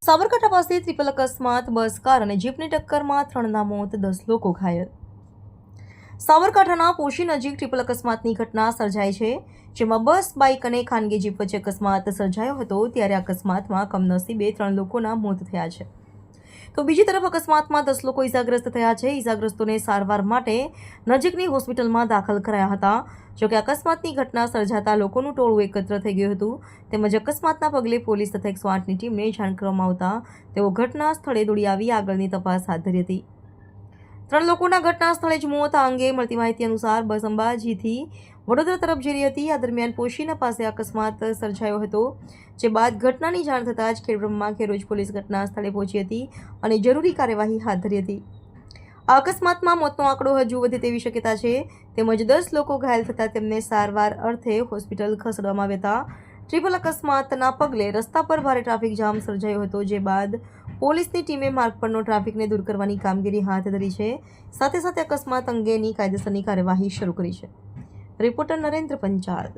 સાબરકાંઠા પાસે ટ્રિપલ અકસ્માત, bus car અને જીપની ટક્કરમાં 3ના મોત, 10 લોકો ઘાયલ। સાબરકાંઠાના પોશી નજીક ટ્રિપલ અકસ્માતની ઘટના સર્જાઈ છે, જેમાં બસ, બાઇક અને ખાનગી જીપ વચ્ચે અકસ્માત સર્જાયો હતો। ત્યારે અકસ્માતમાં કમનસીબે 3 લોકોના મોત થયા છે, તો બીજી તરફ અકસ્માતમાં 10 લોકો ઇજાગ્રસ્ત થયા છે। ઇજાગ્રસ્તોને સારવાર માટે નજીકની હોસ્પિટલમાં દાખલ કરાયા હતા। જોકે અકસ્માતની ઘટના સર્જાતા લોકોનું ટોળું એકત્ર થઈ ગયું હતું, તેમજ અકસ્માતના પગલે પોલીસ તથા 108ની ટીમને જાણ કરવામાં આવતા તેઓ ઘટના સ્થળે દોડી આવી આગળની તપાસ હાથ ધરી હતી। 3 લોકોના ઘટના સ્થળે જ મોત। આ અંગે મળતી માહિતી અનુસાર બસ અંબાજીથી વડોદરા તરફ જઈ રહી હતી। આ દરમિયાન પોશીના પાસે અકસ્માત સર્જાયો હતો, જે બાદ ઘટનાની જાણ થતાં જ ખેડબ્રહ્મા ખેરોજ પોલીસ ઘટના સ્થળે પહોંચી હતી અને જરૂરી કાર્યવાહી હાથ ધરી હતી। આ અકસ્માતમાં મોતનો આંકડો હજુ વધે તેવી શક્યતા છે, તેમજ 10 લોકો ઘાયલ થતાં તેમને સારવાર અર્થે હોસ્પિટલ ખસેડવામાં આવ્યા હતા। ટ્રિપલ અકસ્માતના પગલે રસ્તા પર ભારે ટ્રાફિક જામ સર્જાયો હતો, જે બાદ પોલીસની ટીમે માર્ગ પરનો ટ્રાફિકને દૂર કરવાની કામગીરી હાથ ધરી છે। સાથે સાથે અકસ્માત અંગેની કાયદેસરની કાર્યવાહી શરૂ કરી છે। રિપોર્ટર નરેન્દ્ર પંચાલ।